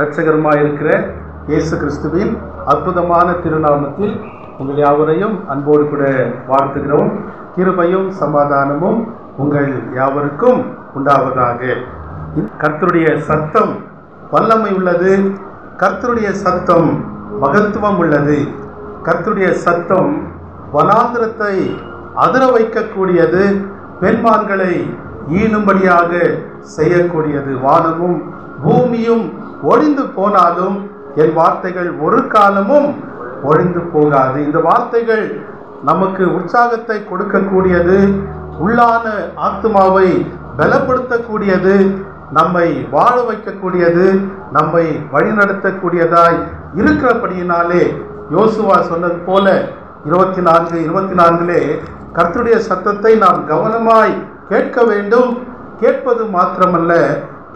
இரட்சகருமாயிருக்கிற இயேசு கிறிஸ்துவின் அற்புதமான திருநாமத்தில் உங்கள் யாவரையும் அன்போடு கூட வாழ்த்துகிறோம். கிருபையும் சமாதானமும் உங்கள் யாவருக்கும் உண்டாவதாக. கர்த்தருடைய சத்தம் வல்லமை உள்ளது. கர்த்தருடைய சத்தம் மகத்துவம் உள்ளது. கர்த்தருடைய சத்தம் வனாந்திரத்தை அதிர வைக்கக்கூடியது. பெண்மான்களை ஈனும்படியாக செய்யக்கூடியது. வானமும் பூமியும் ஒழிந்து போனாலும் என் வார்த்தைகள் ஒரு காலமும் ஒழிந்து போகாது. இந்த வார்த்தைகள் நமக்கு உற்சாகத்தை கொடுக்கக்கூடியது, உள்ளான ஆத்மாவை பலப்படுத்தக்கூடியது, நம்மை வாழ வைக்கக்கூடியது, நம்மை வழிநடத்தக்கூடியதாய் இருக்கிறபடியினாலே யோசுவா சொன்னது போல 24:24 கர்த்தருடைய சத்தத்தை நாம் கவனமாய் கேட்க வேண்டும். கேட்பது மாத்திரமல்ல,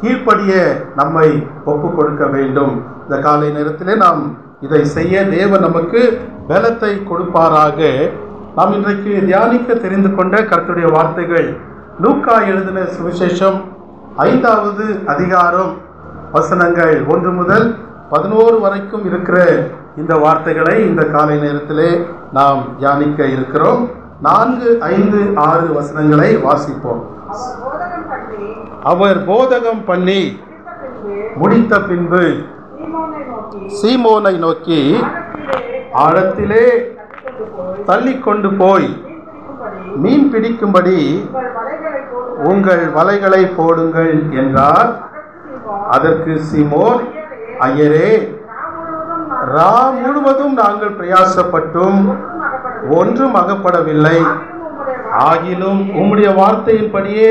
கீழ்ப்படிய நம்மை ஒப்பு கொடுக்க வேண்டும். இந்த காலை நேரத்திலே நாம் இதை செய்ய தேவன் நமக்கு பலத்தை கொடுப்பாராக. நாம் இன்றைக்கு தியானிக்க தெரிந்து கொண்ட கர்த்தருடைய வார்த்தைகள் லூக்கா எழுதின சுவிசேஷம் 5வது அதிகாரம் வசனங்கள் 1 முதல் 11 வரைக்கும் இருக்கிற இந்த வார்த்தைகளை இந்த காலை நேரத்திலே நாம் தியானிக்க இருக்கிறோம். 4, 5, 6 வசனங்களை வாசிப்போம். அவர் போதகம் பண்ணி முடித்த பின்பு சீமோனை நோக்கி ஆழத்திலே தள்ளி கொண்டு போய் மீன் பிடிக்கும்படி உங்கள் வலைகளை போடுங்கள் என்றார். அதற்கு சீமோன், ஐயரே, ரா முழுவதும் நாங்கள் பிரயாசப்பட்டும் ஒன்றும் அகப்படவில்லை. ஆகிலும் உம்முடைய வார்த்தையின்படியே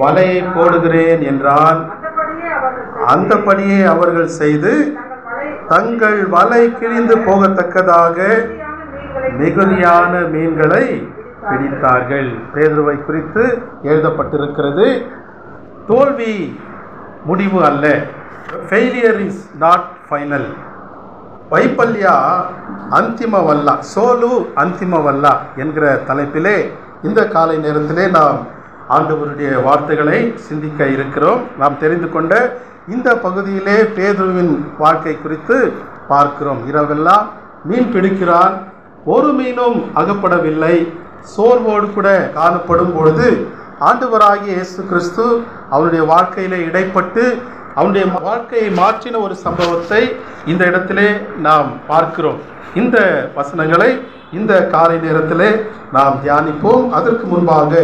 வலையை போடுகிறேன் என்றான். அந்தபடியே அவர்கள் செய்து தங்கள் வலை கிழிந்து போகத்தக்கதாக மிகுதியான மீன்களை பிடித்தார்கள். பேதுருவை குறித்து எழுதப்பட்டிருக்கிறது, தோல்வி முடிவு அல்ல. Failure is not final. வைப்பல்யா அந்திமவல்லா, சோலு அந்திமவல்லா என்கிற தலைப்பிலே இந்த காலை நேரத்திலே நாம் ஆண்டவருடைய வார்த்தைகளை சிந்திக்க இருக்கிறோம். நாம் தெரிந்து கொண்ட இந்த பகுதியிலே பேதுருவின் வாழ்க்கை குறித்து பார்க்கிறோம். இரவெல்லாம் மீன் பிடிக்கிறான், ஒரு மீனும் அகப்படவில்லை. சோர்வோடு கூட காணப்படும் பொழுது ஆண்டவராகிய இயேசு கிறிஸ்து அவனுடைய வாழ்க்கையிலே இடைப்பட்டு அவனுடைய வாழ்க்கையை மாற்றின ஒரு சம்பவத்தை இந்த இடத்திலே நாம் பார்க்கிறோம். இந்த வசனங்களை இந்த காலை நேரத்திலே நாம் தியானிப்போம். அதற்கு முன்பாக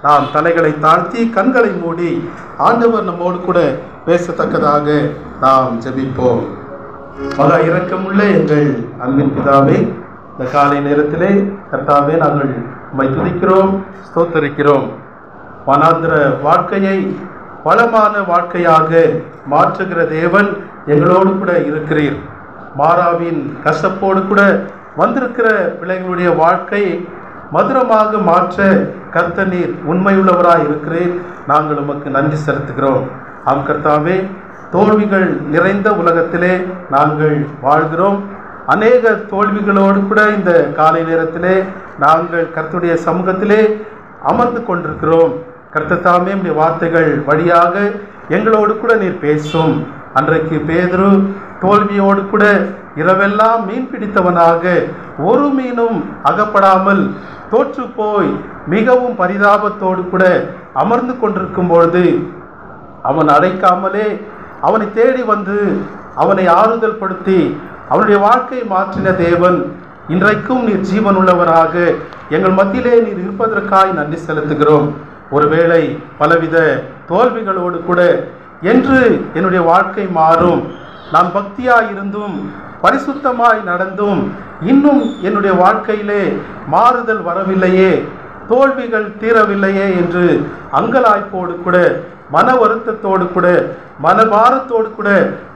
நாம் தலைகளை தாழ்த்தி கண்களை மூடி ஆண்டவர் நம்மோடு கூட பேசத்தக்கதாக நாம் ஜெபிப்போம். மகா இரக்கமுள்ள எங்கள் அன்பின் பிதாவே, இந்த காலை நேரத்திலே கர்த்தாவே நாங்கள் உம்மை துதிக்கிறோம், ஸ்தோத்தரிக்கிறோம். வனாந்திர வாழ்க்கையை வளமான வாழ்க்கையாக மாற்றுகிற தேவன் எங்களோடு கூட இருக்கிறீர். மாறாவின் கசப்போடு கூட வந்திருக்கிற பிள்ளைகளுடைய வாழ்க்கை மதுரமாக மாற்ற கர்த்தர் நீர் உண்மையுள்ளவராய் இருக்கிறீர். நாங்கள் உமக்கு நன்றி செலுத்துகிறோம். ஆம் கர்த்தாவே, தோல்விகள் நிறைந்த உலகத்திலே நாங்கள் வாழ்கிறோம். அநேக தோல்விகளோடு கூட இந்த காலை நேரத்திலே நாங்கள் கர்த்தருடைய சமூகத்திலே அமர்ந்து கொண்டிருக்கிறோம். கர்த்தத்தாமே உம்முடைய வார்த்தைகள் வழியாக எங்களோடு கூட நீர் பேசும். அன்றைக்கு பேதுரு தோல்வியோடு கூட இரவெல்லாம் மீன் பிடித்தவனாக ஒரு மீனும் அகப்படாமல் தோற்று போய் மிகவும் பரிதாபத்தோடு கூட அமர்ந்து கொண்டிருக்கும் பொழுது அவன் அழைக்காமலே அவனை தேடி வந்து அவனை ஆறுதல் படுத்தி அவனுடைய வாழ்க்கையை மாற்றின தேவன் இன்றைக்கும் நீர் ஜீவன் உள்ளவராக எங்கள் மத்தியிலே நீர் இருப்பதற்காய் நன்றி செலுத்துகிறோம். ஒருவேளை பலவித தோல்விகளோடு கூட என்று என்னுடைய வாழ்க்கை மாறும், நான் பக்தியாய் இருந்தும் பரிசுத்தமாய் நடந்தும் இன்னும் என்னுடைய வாழ்க்கையிலே மாறுதல் வரவில்லையே, தோல்விகள் தீரவில்லையே என்று அங்கலாய்ப்போடு கூட மன வருத்தத்தோடு கூட மனபாரத்தோடு கூட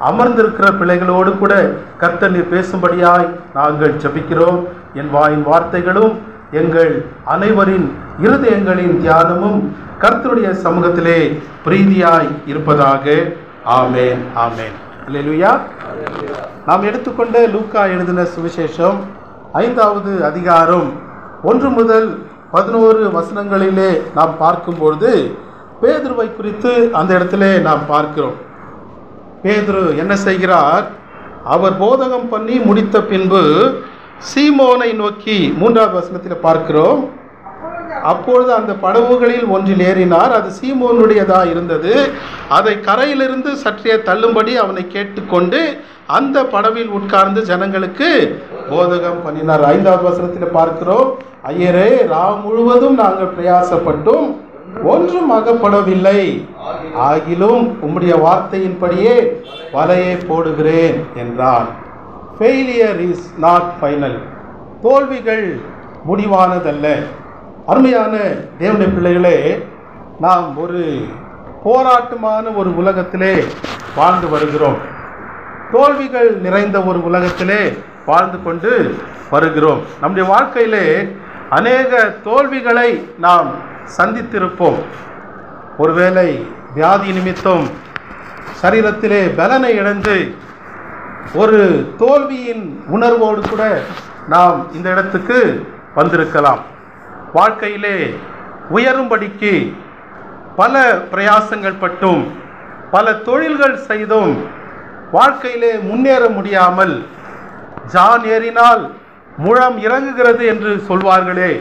அமர்ந்திருக்கிற பிள்ளைகளோடு கூட கர்த்தர் நீர் பேசும்படியாய் நாங்கள் ஜெபிக்கிறோம். என் வாயின் வார்த்தைகளும் எங்கள் அனைவரின் இருதயங்களின் தியானமும் கர்த்தருடைய சமூகத்திலே பிரீதியாய் இருப்பதாக. ஆமேன், ஆமேன். அல்லேலூயா. நாம் எடுத்துக்கொண்ட லூக்கா எழுதின சுவிசேஷம் 5வது அதிகாரம் 1 முதல் 11 வசனங்களிலே நாம் பார்க்கும்பொழுது பேதுருவை குறித்து அந்த இடத்திலே நாம் பார்க்கிறோம். பேதுரு என்ன செய்கிறார்? அவர் போதகம் பண்ணி முடித்த பின்பு சீமோனை நோக்கி 3வது வசனத்தில் பார்க்கிறோம், அப்பொழுது அந்த படகுகளில் ஒன்றில் ஏறினார். அது சீமோனுடையதா இருந்தது. அதை கரையிலிருந்து சற்றே தள்ளும்படி அவனை கேட்டுக்கொண்டு அந்த படவில் உட்கார்ந்து ஜனங்களுக்கு போதகம் பண்ணினார். 5வது வசனத்தில் பார்க்கிறோம், ஐயரே, ராவு முழுவதும் நாங்கள் பிரயாசப்பட்டும் ஒன்றும் அகப்படவில்லை, ஆகிலும் உம்முடைய வார்த்தையின்படியே வலையை போடுகிறேன் என்றான். Failure is not final. தோல்விகள் முடிவானதல்ல. அருமையான தேவனுடைய பிள்ளைகளே, நாம் ஒரு போராட்டமான ஒரு உலகத்திலே வாழ்ந்து வருகிறோம். தோல்விகள் நிறைந்த ஒரு உலகத்திலே வாழ்ந்து கொண்டு வருகிறோம். நம்முடைய வாழ்க்கையிலே அநேக தோல்விகளை நாம் சந்தித்திருப்போம். ஒருவேளை வியாதி நிமித்தம் சரீரத்திலே பலனை இழந்து ஒரு தோல்வியின் உணர்வோடு கூட நாம் இந்த இடத்துக்கு வந்திருக்கலாம். வாழ்க்கையிலே உயரும்படிக்கு பல பிரயாசங்கள் பட்டும் பல தொழில்கள் செய்தும் வாழ்க்கையிலே முன்னேற முடியாமல், ஜான் ஏறினால் முழம் இறங்குகிறது என்று சொல்வார்களே,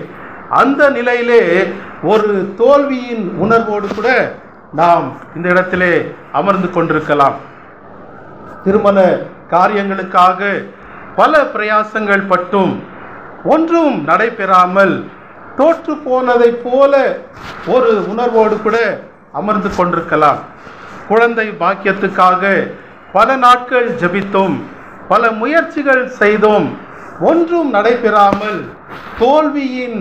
அந்த நிலையிலே ஒரு தோல்வியின் உணர்வோடு கூட நாம் இந்த இடத்திலே அமர்ந்து கொண்டிருக்கலாம். திருமண காரியங்களுக்காக பல பிரயாசங்கள் பட்டும் ஒன்றும் நடைபெறாமல் தோற்று போனதை போல ஒரு உணர்வோடு கூட அமர்ந்து கொண்டிருக்கலாம். குழந்தை பாக்கியத்துக்காக பல நாட்கள் ஜெபித்தோம், பல முயற்சிகள் செய்தோம், ஒன்றும் நடைபெறாமல் தோல்வியின்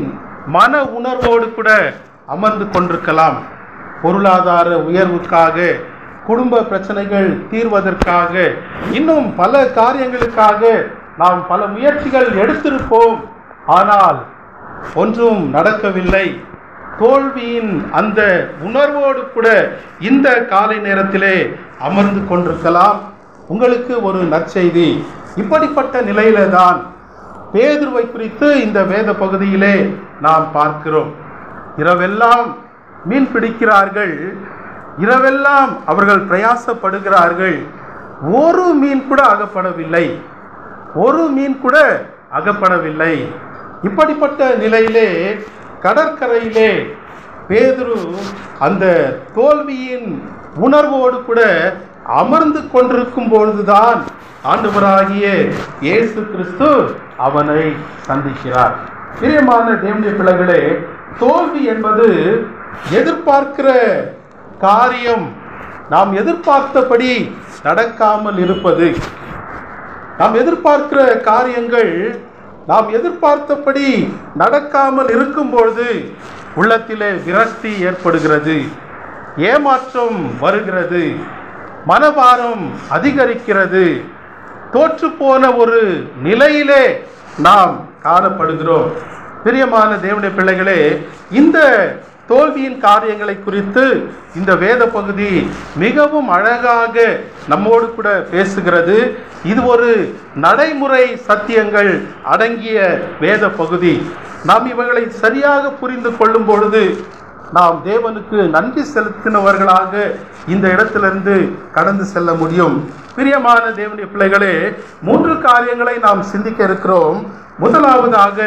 மன உணர்வோடு கூட அமர்ந்து கொண்டிருக்கலாம். பொருளாதார உயர்வுக்காக, குடும்ப பிரச்சனைகள் தீர்வதற்காக, இன்னும் பல காரியங்களுக்காக நாம் பல முயற்சிகள் எடுத்திருப்போம். ஆனால் ஒன்றும் நடக்கவில்லை. தோல்வியின் அந்த உணர்வோடு கூட இந்த காலை நேரத்திலே அமர்ந்து கொண்டிருக்கலாம். உங்களுக்கு ஒரு நற்செய்தி. இப்படிப்பட்ட நிலையில தான் பேதுருவை குறித்து இந்த வேத பகுதியிலே நாம் பார்க்கிறோம். இரவெல்லாம் மீன் பிடிக்கிறார்கள், இரவெல்லாம் அவர்கள் பிரயாசப்படுகிறார்கள், ஒரு மீன் கூட அகப்படவில்லை, ஒரு மீன் கூட அகப்படவில்லை. இப்படிப்பட்ட நிலையிலே கடற்கரையிலே பேதுரு அந்த தோல்வியின் உணர்வோடு கூட அமர்ந்து கொண்டிருக்கும் பொழுதுதான் ஆண்டவராகிய இயேசு கிறிஸ்து அவனை சந்திக்கிறார். பிரியமான தேவனுடைய பிள்ளைகளே, தோல்வி என்பது எதிர்பார்க்கிற காரியம் நாம் எதிர்பார்த்தபடி நடக்காமல் இருப்பது. நாம் எதிர்பார்க்கிற காரியங்கள் நாம் எதிர்பார்த்தபடி நடக்காமல் இருக்கும் பொழுது உள்ளத்திலே விரக்தி ஏற்படுகிறது, ஏமாற்றம் வருகிறது, மனபாரம் அதிகரிக்கிறது, தோற்று போன ஒரு நிலையிலே நாம் காணப்படுகிறோம். பிரியமான தேவனுடைய பிள்ளைகளே, இந்த தோல்வியின் காரியங்களை குறித்து இந்த வேத பகுதி மிகவும் அழகாக நம்மோடு கூட பேசுகிறது. இது ஒரு நடைமுறை சத்தியங்கள் அடங்கிய வேத பகுதி. நாம் இவைகளை சரியாக புரிந்து கொள்ளும் பொழுது நாம் தேவனுக்கு நன்றி செலுத்தினவர்களாக இந்த இடத்திலிருந்து கடந்து செல்ல முடியும். பிரியமான தேவனுடைய பிள்ளைகளே, 3 காரியங்களை நாம் சிந்திக்க இருக்கிறோம். முதலாவதாக,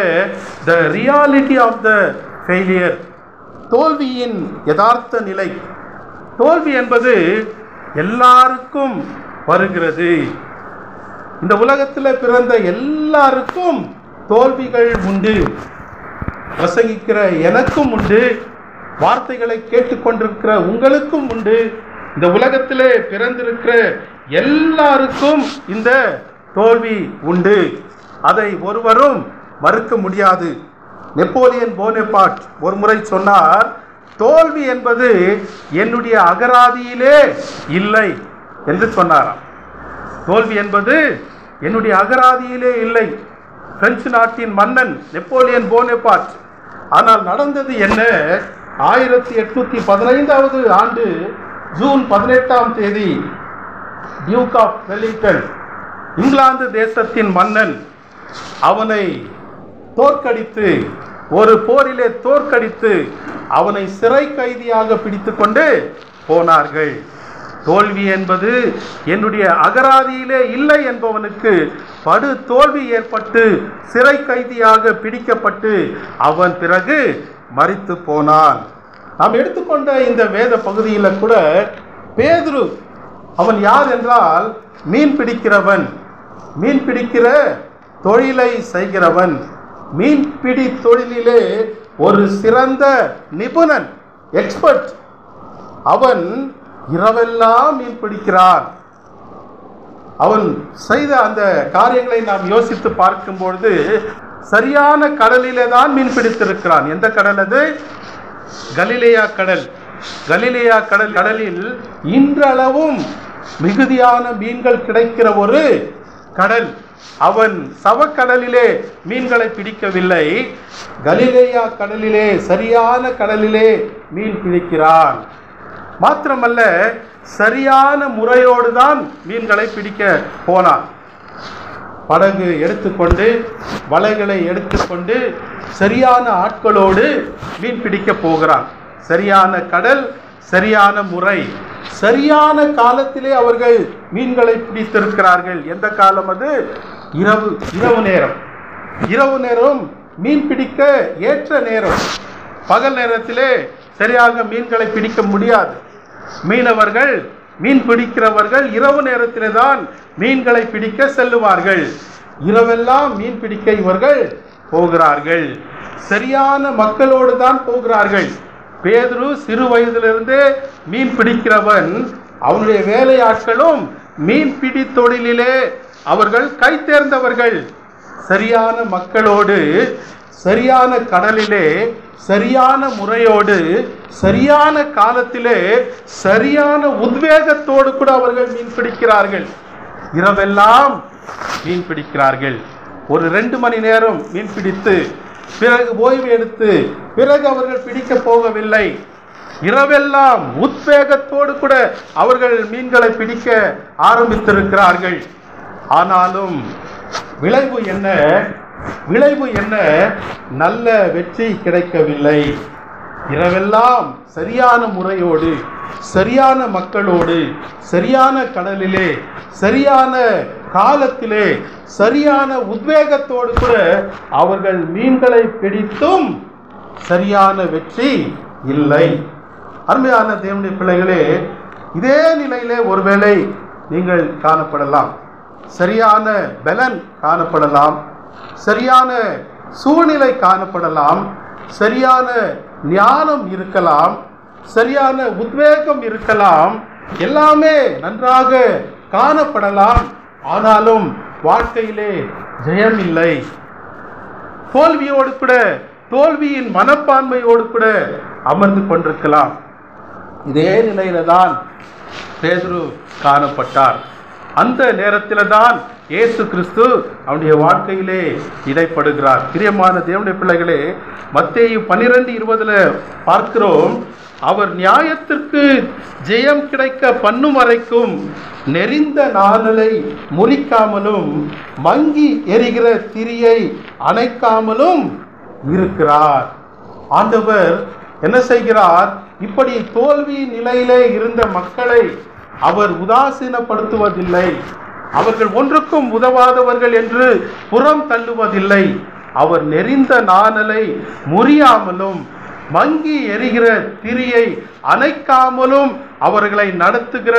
the reality of the failure, தோல்வியின் யதார்த்த நிலை. தோல்வி என்பது எல்லாருக்கும் வருகிறது. இந்த உலகத்தில் பிறந்த எல்லாருக்கும் தோல்விகள் உண்டு. பிரசங்கிக்கிற எனக்கும் உண்டு, வார்த்தைகளை கேட்டுக்கொண்டிருக்கிற உங்களுக்கும் உண்டு. இந்த உலகத்திலே பிறந்திருக்கிற எல்லாருக்கும் இந்த தோல்வி உண்டு. அதை ஒருவரும் மறுக்க முடியாது. நெப்போலியன் போனபார்ட் ஒரு முறை சொன்னார், தோல்வி என்பது என்னுடைய அகராதியிலே இல்லை என்று சொன்னாராம். தோல்வி என்பது என்னுடைய அகராதியிலே இல்லை. பிரெஞ்சு நாட்டின் மன்னன் நெப்போலியன் போனபார்ட். ஆனால் நடந்தது என்ன? 1815 ஆண்டு ஜூன் 18 டியூக் ஆஃப் வெலிங்டன், இங்கிலாந்து தேசத்தின் மன்னன், அவனை தோற்கடித்து, ஒரு போரிலே தோற்கடித்து அவனை சிறை கைதியாக பிடித்து கொண்டு போனார்கள். தோல்வி என்பது என்னுடைய அகராதியிலே இல்லை என்பவனுக்கு படு தோல்வி ஏற்பட்டு சிறை கைதியாக பிடிக்கப்பட்டு அவன் பிறகு மரித்து போனான். நாம் எடுத்துக்கொண்ட இந்த வேத பகுதியில் கூட பேதுரு, அவன் யார் என்றால் மீன் பிடிக்கிறவன், மீன் பிடிக்கிற தொழிலை செய்கிறவன், மீன்பிடி தொழிலிலே ஒரு சிறந்த நிபுணன், எக்ஸ்பர்ட். அவன் இரவெல்லாம் மீன் பிடிக்கிறான். அவன் செய்த அந்த காரியங்களை நாம் யோசித்து பார்க்கும்பொழுது சரியான கடலிலே தான் மீன் பிடித்திருக்கிறான். எந்த கடல் அது? கலிலேயா கடல். கலிலேயா கடலில் இன்றளவும் மிகுதியான மீன்கள் கிடைக்கிற ஒரு கடல். அவன் சவக்கடலிலே மீன்களை பிடிக்கவில்லை, கலிலேயா கடலிலே, சரியான கடலிலே மீன் பிடிக்கிறான். மாத்திரமல்ல, சரியான முறையோடு தான் மீன்களை பிடிக்க போனான். படகு எடுத்துக்கொண்டு, வலைகளை எடுத்துக்கொண்டு, சரியான ஆட்களோடு மீன் பிடிக்க போகிறான். சரியான கடல், சரியான முறை, சரியான காலத்திலே அவர்கள் மீன்களை பிடித்திருக்கிறார்கள். எந்த காலம் அது? இரவு நேரம். இரவு நேரம் மீன் பிடிக்க ஏற்ற நேரம். பகல் நேரத்திலே சரியாக மீன்களை பிடிக்க முடியாது. மீனவர்கள், மீன் பிடிக்கிறவர்கள் இரவு நேரத்திலே தான் மீன்களை பிடிக்க செல்லுவார்கள். இரவெல்லாம் மீன் பிடிக்க இவர்கள் போகிறார்கள். சரியான மக்களோடு தான் போகிறார்கள். பேதுரு சிறு வயதிலிருந்தே மீன் பிடிக்கிறவன். அவனுடைய வேலையாட்களும் மீன்பிடி தொழிலிலே அவர்கள் கை தேர்ந்தவர்கள். சரியான மக்களோடு, சரியான கடலிலே, சரியான முறையோடு, சரியான காலத்திலே, சரியான உத்வேகத்தோடு கூட அவர்கள் மீன் பிடிக்கிறார்கள். இரவெல்லாம் மீன் பிடிக்கிறார்கள். ஒரு 2 மணி நேரம் மீன் பிடித்து பிறகு ஓய்வு எடுத்து பிறகு அவர்கள் பிடிக்க போகவில்லை. இரவெல்லாம் உத்வேகத்தோடு கூட அவர்கள் மீன்களை பிடிக்க ஆரம்பித்திருக்கிறார்கள். ஆனாலும் விளைவு என்ன? விளைவு என்ன? நல்ல வெற்றி கிடைக்கவில்லை. இரவெல்லாம் சரியான முறையோடு, சரியான மக்களோடு, சரியான கடலிலே, சரியான காலத்திலே, சரியான உத்வேகத்தோடு கூட அவர்கள் மீன்களை பிடித்தும் சரியான வெற்றி இல்லை. அருமையான தேவனுடைய பிள்ளைகளே, இதே நிலையிலே ஒருவேளை நீங்கள் காணப்படலாம். சரியான பலன் காணப்படலாம், சரியான சூழ்நிலை காணப்படலாம், சரியான ஞானம் இருக்கலாம், சரியான உத்வேகம் இருக்கலாம், எல்லாமே நன்றாக காணப்படலாம். ஆனாலும் வாழ்க்கையிலே ஜெயம் இல்லை. தோல்வியோடு கூட, தோல்வியின் மனப்பான்மையோடு கூட அமர்ந்து கொண்டிருக்கலாம். இதே நிலையில தான் பேதுரு காணப்பட்டார். அந்த நேரத்தில் தான் இயேசு கிறிஸ்து அவனுடைய வாழ்க்கையிலே இடைப்படுகிறார். பிரியமான தேவனுடைய பிள்ளைகளே, மத்தேயு 12:20 பார்க்கிறோம், அவர் நியாயத்திற்கு ஜெயம் கிடைக்க பண்ணும் வரைக்கும் நெறிந்த நாணலை முறிக்காமலும் மங்கி எரிகிற திரியை அணைக்காமலும் இருக்கிறார். ஆண்டவர் என்ன செய்கிறார்? இப்படி தோல்வி நிலையிலே இருந்த மக்களை அவர் உதாசீனப்படுத்துவதில்லை. அவர்கள் ஒன்றுக்கும் உதவாதவர்கள் என்று புறம் தள்ளுவதில்லை. அவர் நெறிந்த நாணலை முறியாமலும் மங்கி எரிகிற திரியை அணைக்காமலும் அவர்களை நடத்துகிற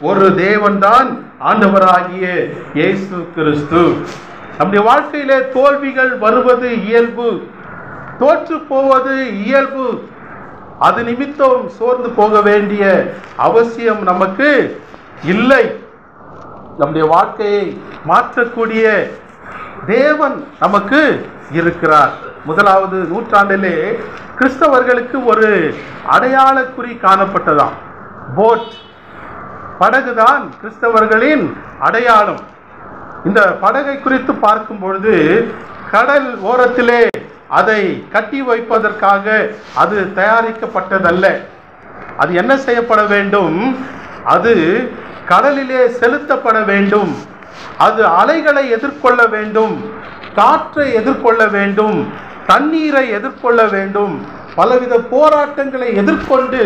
ஒரு தேவன்தான் ஆண்டவராகிய இயேசு கிறிஸ்து. நம்முடைய வாழ்க்கையிலே தோல்விகள் வருவது இயல்பு, தோற்று போவது இயல்பு. அது நிமித்தம் சோர்ந்து போக வேண்டிய அவசியம் நமக்கு இல்லை. நம்முடைய வாழ்க்கையை மாற்றக்கூடிய தேவன் நமக்கு இருக்கிறார். 1வது நூற்றாண்டிலே கிறிஸ்தவர்களுக்கு ஒரு அடையாள குறி காணப்பட்டதாம். போட், படகுதான் கிறிஸ்தவர்களின் அடையாளம். இந்த படகை குறித்து பார்க்கும் பொழுது கடல் ஓரத்திலே அதை கட்டி வைப்பதற்காக அது தயாரிக்கப்பட்டதல்ல. அது என்ன செய்யப்பட வேண்டும்? அது கடலிலே செலுத்தப்பட வேண்டும். அது அலைகளை எதிர்கொள்ள வேண்டும், காற்றை எதிர்கொள்ள வேண்டும், தண்ணீரை எதிர்கொள்ள வேண்டும். பலவித போராட்டங்களை எதிர்கொண்டு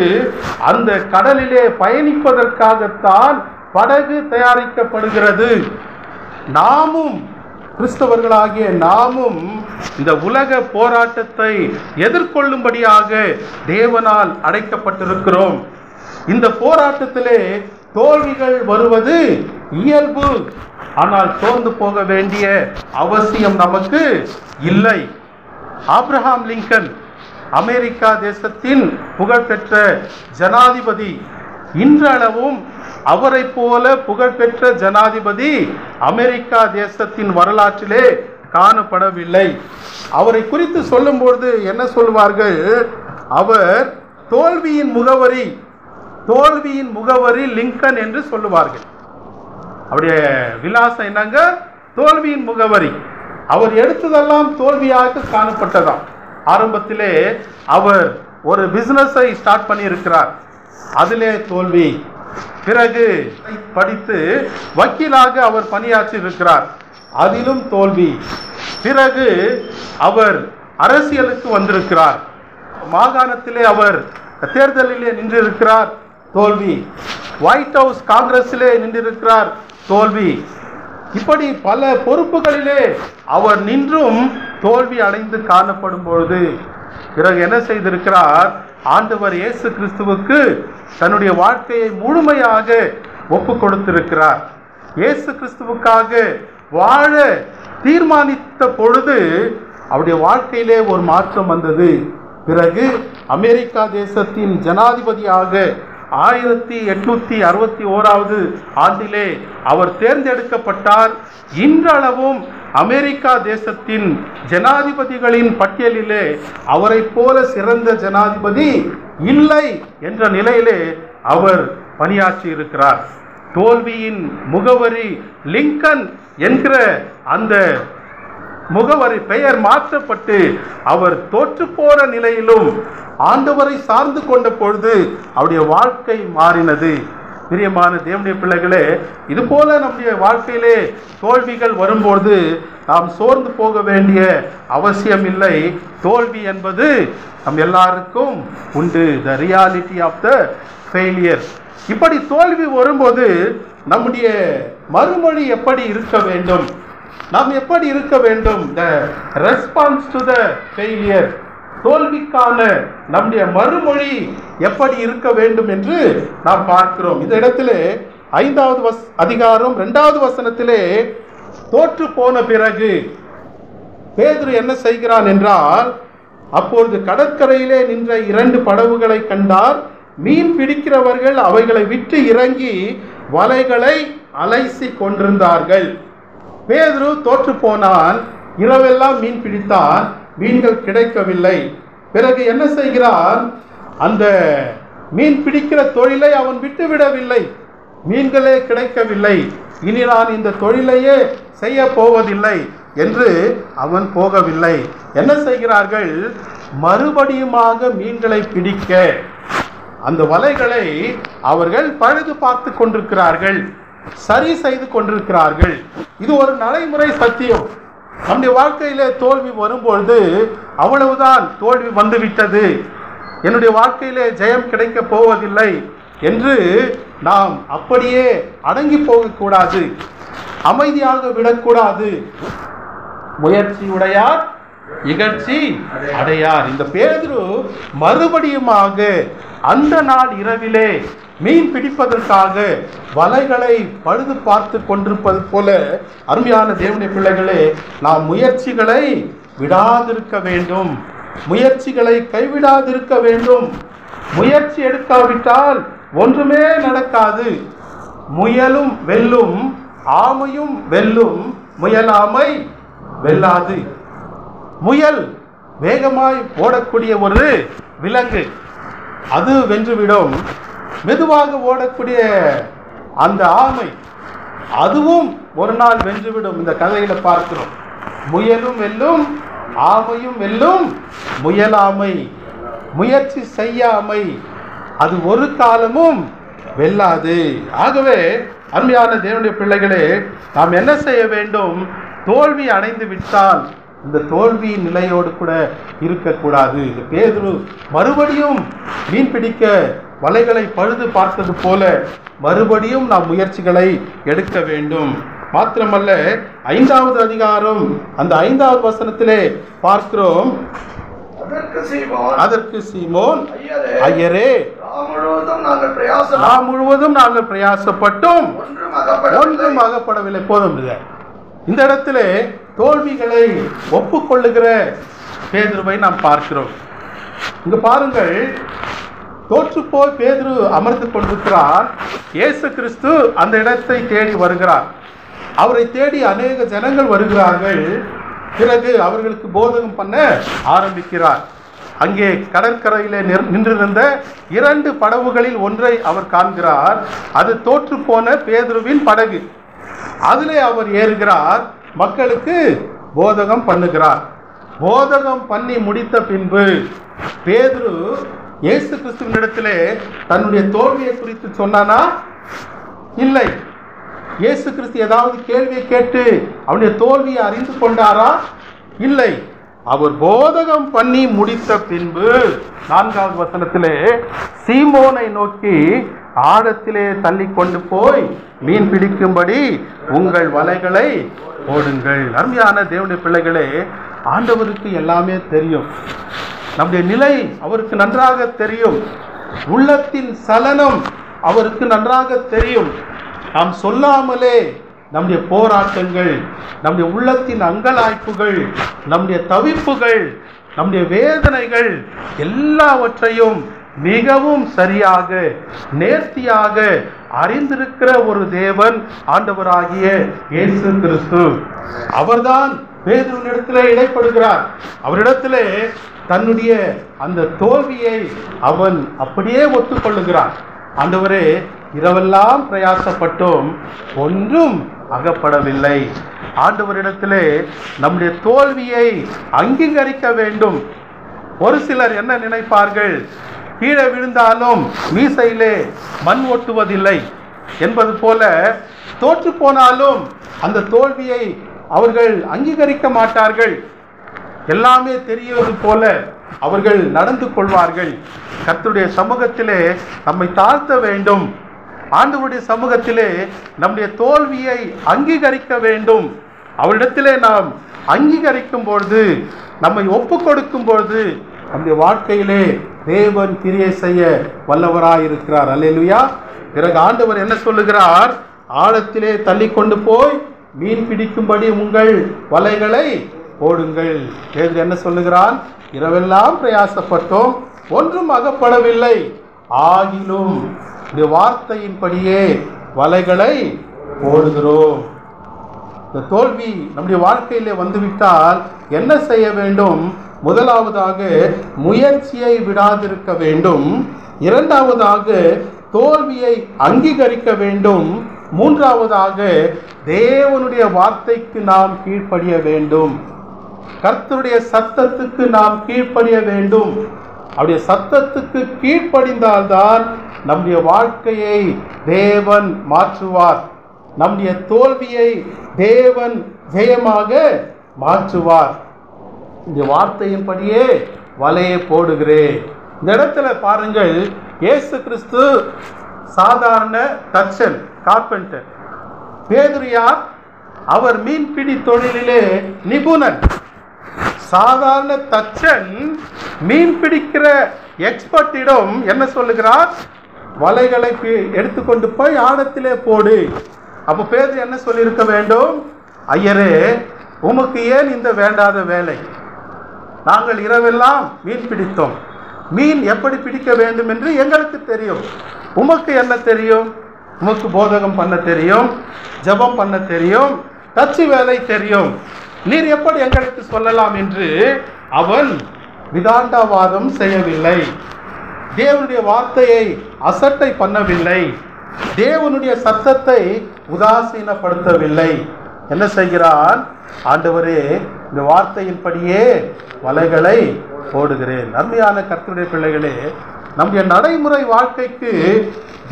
அந்த கடலிலே பயணிப்பதற்காகத்தான் படகு தயாரிக்கப்படுகிறது. நாமும் கிறிஸ்தவர்களாகிய நாமும் இந்த உலக போராட்டத்தை எதிர்கொள்ளும்படியாக தேவனால் அழைக்கப்பட்டிருக்கிறோம். இந்த போராட்டத்திலே தோல்விகள் வருவது இயல்பு. ஆனால் சோர்ந்து போக வேண்டிய அவசியம் நமக்கு இல்லை. ஆப்ரஹாம் லிங்கன் அமெரிக்கா தேசத்தின் புகழ்பெற்ற ஜனாதிபதி. இன்றளவும் அவரை போல புகழ்பெற்ற ஜனாதிபதி அமெரிக்கா தேசத்தின் வரலாற்றிலே காணப்படவில்லை. அவரை குறித்து சொல்லும்போது என்ன சொல்வார்கள்? அவர் தோல்வியின் முகவரி லிங்கன் என்று சொல்லுவார்கள். அவருடைய விலாசம் என்னங்க? தோல்வியின் முகவரி. அவர் எடுத்ததெல்லாம் தோல்வியாக காணப்பட்டதாம். ஆரம்பத்திலே அவர் ஒரு பிசினஸை ஸ்டார்ட் பண்ணி இருக்கிறார், அதிலே தோல்வி. பிறகு படித்து வக்கீலாக அவர் பணியாற்றி இருக்கிறார், அதிலும் தோல்வி. பிறகு அவர் அரசியலுக்கு வந்திருக்கிறார், மாகாணத்திலே அவர் தேர்தலிலே நின்றிருக்கிறார், தோல்வி. ஒயிட் ஹவுஸ் காங்கிரஸிலே நின்றிருக்கிறார், தோல்வி. இப்படி பல பொறுப்புகளிலே அவர் நின்றும் தோல்வி அடைந்து காணப்படும் பொழுது பிறகு என்ன செய்திருக்கிறார்? ஆண்டவர் இயேசு கிறிஸ்துவுக்கு தன்னுடைய வாழ்க்கையை முழுமையாக ஒப்பு கொடுத்திருக்கிறார். இயேசு கிறிஸ்துவுக்காக வாழ தீர்மானித்த பொழுது அவருடைய வாழ்க்கையிலே ஒரு மாற்றம் வந்தது. பிறகு அமெரிக்கா தேசத்தின் ஜனாதிபதியாக 1861 ஆண்டிலே அவர் தேர்ந்தெடுக்கப்பட்டார். இன்றளவும் அமெரிக்கா தேசத்தின் ஜனாதிபதிகளின் பட்டியலிலே அவரை போல சிறந்த ஜனாதிபதி இல்லை என்ற நிலையிலே அவர் பணியாற்றி இருக்கிறார். தோல்வியின் முகவரி லிங்கன் என்கிற அந்த முகவரி பெயர் மாற்றப்பட்டு அவர் தோற்று போற நிலையிலும் ஆண்டவரை சார்ந்து கொண்ட பொழுது அவருடைய வாழ்க்கை மாறினது. பிரியமான தேவனுடைய பிள்ளைகளே, இது போல நம்முடைய வாழ்க்கையிலே தோல்விகள் வரும்போது நாம் சோர்ந்து போக வேண்டிய அவசியம் இல்லை. தோல்வி என்பது நம் எல்லாருக்கும் உண்டு. The reality of the failure. இப்படி தோல்வி வரும்போது நம்முடைய மறுமொழி எப்படி இருக்க வேண்டும்? நாம் எப்படி இருக்க வேண்டும்? The response to the failure. தோல்விக்கான நம்முடைய மறுமொழி எப்படி இருக்க வேண்டும் என்று நாம் பார்க்கிறோம். இந்த இடத்திலே 5வது அதிகாரம் 2வது வசனத்திலே தோற்று போன பிறகு பேதுரு என்ன செய்கிறான் என்றால், அப்பொழுது கடற்கரையிலே நின்ற 2 படகுகளை கண்டார். மீன் பிடிக்கிறவர்கள் அவைகளை விட்டு இறங்கி வலைகளை அலைசி கொண்டிருந்தார்கள். பேதுரு தோற்று போனான். இரவெல்லாம் மீன் பிடித்தான், மீன்கள் கிடைக்கவில்லை. பிறகு என்ன செய்கிறான்? அந்த மீன் பிடிக்கிற தொழிலை அவன் விட்டுவிடவில்லை. மீன்களே கிடைக்கவில்லை, இனி நான் இந்த தொழிலையே செய்ய போவதில்லை என்று அவன் போகவில்லை. என்ன செய்கிறார்கள்? மறுபடியுமாக மீன்களை பிடிக்க அந்த வலைகளை அவர்கள் பழுது பார்த்து கொண்டிருக்கிறார்கள், சரி செய்து கொண்டிருக்கிறார்கள். இது ஒரு நடைமுறை சத்தியம். நம்முடைய வாழ்க்கையிலே தோல்வி வரும்பொழுது அவ்வளவுதான், தோல்வி வந்துவிட்டது, என்னுடைய வாழ்க்கையிலே ஜெயம் கிடைக்க போவதில்லை என்று நாம் அப்படியே அடங்கி போகக்கூடாது, அமைதியாக விடக்கூடாது. முயற்சி உடையார் இகழ்ச்சி அடையார். இந்த பேதுரு மறுபடியுமாக அந்த நாள் இரவிலே மீன் பிடிப்பதற்காக வலைகளை பழுது பார்த்து கொண்டிருப்பது போல, அருமையான தேவனுடைய பிள்ளைகளே, நாம் முயற்சிகளை விடாதிருக்க வேண்டும், முயற்சிகளை கைவிடாதிருக்க வேண்டும். முயற்சி எடுக்காவிட்டால் ஒன்றுமே நடக்காது. முயலும் வெல்லும், ஆமையும் வெல்லும், முயலாமை வெல்லாது. முயல் வேகமாய் ஓடக்கூடிய ஒரு விலங்கு, அது வென்றுவிடும். மெதுவாக ஓடக்கூடிய அந்த ஆமை, அதுவும் ஒரு நாள் வென்றுவிடும். இந்த கதையில பார்க்கிறோம். முயலும் வெல்லும், ஆமையும் வெல்லும், முயலாமை. முயற்சி செய்யாமை அது ஒரு காலமும் வெல்லாது. ஆகவே அருமையான தேவனுடைய பிள்ளைகளே, நாம் என்ன செய்ய வேண்டும்? தோல்வி அடைந்து விட்டால் இந்த தோல்வி நிலையோடு கூட இருக்கக்கூடாது. இந்த பேதுரு மறுபடியும் மீன் பிடிக்க வலைகளை பழுது பார்த்தது போல மறுபடியும் நாம் முயற்சிகளை எடுக்க வேண்டும். மாத்திரமல்ல, 5வது அதிகாரம் அந்த 5வது வசனத்திலே பார்க்கிறோம், அதற்கு சீமோன், ஐயரே, நாம் முழுவதும் நாங்கள் பிரயாசப்பட்டும் ஒன்றும் அகப்படவில்லை. போதும். இந்த இடத்துல தோல்விகளை ஒப்புக்கொள்ளுகிற பேதுருவை நாம் பார்க்கிறோம். இங்க பாருங்கள், தோற்று போய் பேதுரு அமர்ந்து கொண்டிருக்கிறார். இயேசு கிறிஸ்து அந்த இடத்தை தேடி வருகிறார். அவரை தேடி அநேக ஜனங்கள் வருகிறார்கள். பிறகு அவர்களுக்கு போதகம் பண்ண ஆரம்பிக்கிறார். அங்கே கடற்கரையிலே நின்றிருந்த 2 படகுகளில் ஒன்றை அவர் காண்கிறார். அது தோற்று போன பேதுருவின் படகு. அதிலே அவர் ஏறுகிறார், மக்களுக்கு போதகம் பண்ணுகிறார். போதகம் பண்ணி முடித்த பின்பு பேதுரு இயேசு கிறிஸ்துவினிடத்திலே தன்னுடைய தோல்வியை குறித்து சொன்னானா? இல்லை. இயேசு கிறிஸ்து ஏதாவது கேள்வியை கேட்டு அவனுடைய தோல்வியை அறிந்து கொண்டாரா? இல்லை. அவர் போதகம் பண்ணி முடித்த பின்பு 4வது வசனத்திலே சீமோனை நோக்கி, ஆழத்திலே தள்ளி கொண்டு போய் மீன் பிடிக்கும்படி உங்கள் வலைகளை போடுங்கள். அருமையான தேவனுடைய பிள்ளைகளே, ஆண்டவருக்கு எல்லாமே தெரியும். நம்முடைய நிலை அவருக்கு நன்றாக தெரியும். உள்ளத்தின் சலனம் அவருக்கு நன்றாக தெரியும். நாம் சொல்லாமலே நம்முடைய போராட்டங்கள், நம்முடைய உள்ளத்தின் அங்கலாய்ப்புகள், நம்முடைய தவிப்புகள், நம்முடைய வேதனைகள் எல்லாவற்றையும் மிகவும் சரியாக நேர்த்தியாக அறிந்திருக்கிற ஒரு தேவன் ஆண்டவராகிய இயேசு கிறிஸ்து. அவர்தான் பேதுருவினிடத்திலே இடைப்படுகிறார். அவரிடத்திலே தன்னுடைய அந்த தோல்வியை அவன் அப்படியே ஒத்துக்கொள்ளுகிறான். ஆண்டவரே, இரவெல்லாம் பிரயாசப்பட்டோம் ஒன்றும் அகப்படவில்லை. ஆண்டவரிடத்திலே நம்முடைய தோல்வியை அங்கீகரிக்க வேண்டும். ஒரு சிலர் என்ன நினைப்பார்கள்? கீழே விழுந்தாலும் மீசையிலே மண் ஒட்டுவதில்லை என்பது போல, தோற்று போனாலும் அந்த தோல்வியை அவர்கள் அங்கீகரிக்க மாட்டார்கள். எல்லாமே தெரிவது போல அவர்கள் நடந்து கொள்வார்கள். கர்த்தருடைய சமூகத்திலே நம்மை தாழ்த்த வேண்டும். ஆண்டவருடைய சமூகத்திலே நம்முடைய தோல்வியை அங்கீகரிக்க வேண்டும். அவரிடத்திலே நாம் அங்கீகரிக்கும் பொழுது, நம்மை ஒப்பு கொடுக்கும் பொழுது நம்முடைய வாழ்க்கையிலே தேவன் கிரியை செய்ய வல்லவராயிருக்கிறார். அல்லேலூயா. பிறகு ஆண்டவர் என்ன சொல்லுகிறார்? ஆழத்திலே தள்ளி கொண்டு போய் மீன் பிடிக்கும்படி உங்கள் வலைகளை போடுங்கள். பேதுரு என்ன சொல்லுகிறான்? இரவெல்லாம் பிரயாசப்பட்டோம் ஒன்றும் அகப்படவில்லை, ஆகிலும் இந்த வார்த்தையின்படியே வலைகளை போடுகிறோம். இந்த தோல்வி நம்முடைய வாழ்க்கையிலே வந்துவிட்டால் என்ன செய்ய வேண்டும்? முதலாவதாக முயற்சியை விடாதிருக்க வேண்டும். இரண்டாவதாக தோல்வியை அங்கீகரிக்க வேண்டும். மூன்றாவதாக தேவனுடைய வார்த்தைக்கு நாம் கீழ்ப்படிய வேண்டும். கர்த்தருடைய சத்தத்துக்கு நாம் கீழ்ப்படிய வேண்டும். அவருடைய சத்தத்துக்கு கீழ்ப்படிந்தால்தான் நம்முடைய வாழ்க்கையை தேவன் மாற்றுவார். நம்முடைய தோல்வியை தேவன் ஜெயமாக மாற்றுவார். இந்த வார்த்தையின்படியே வலையை போடுகிறேன். இந்த இடத்துல பாருங்கள், இயேசு கிறிஸ்து சாதாரண தச்சன், கார்பெண்டர். பேதுரு யார்? அவர் மீன்பிடி தொழிலிலே நிபுணன். சாதாரண தச்சன் மீன் பிடிக்கிற எக்ஸ்பர்ட்டிடம் என்ன சொல்லுகிறார்? வலைகளை எடுத்துக்கொண்டு போய் ஆழத்திலே போடு. அப்போ பேதுரு என்ன சொல்லியிருக்க வேண்டும்? ஐயரே, உமக்கு ஏன் இந்த வேண்டாத வேலை? நாங்கள் இரவெல்லாம் மீன் பிடித்தோம். மீன் எப்படி பிடிக்க வேண்டும் என்று எங்களுக்கு தெரியும். உமக்கு என்ன தெரியும்? உமக்கு போதகம் பண்ண தெரியும், ஜெபம் பண்ண தெரியும், தச்சு வேலை தெரியும். நீர் எப்படி எங்களுக்கு சொல்லலாம் என்று அவன் விதாண்டவாதம் செய்யவில்லை. தேவனுடைய வார்த்தையை அசட்டை பண்ணவில்லை. தேவனுடைய சத்தத்தை உதாசீனப்படுத்தவில்லை. என்ன செய்கிறான்? ஆண்டவரே, இந்த வார்த்தையின்படியே வலைகளை போடுகிறேன். அருமையான கர்த்தருடைய பிள்ளைகளே, நம்முடைய நடைமுறை வாழ்க்கைக்கு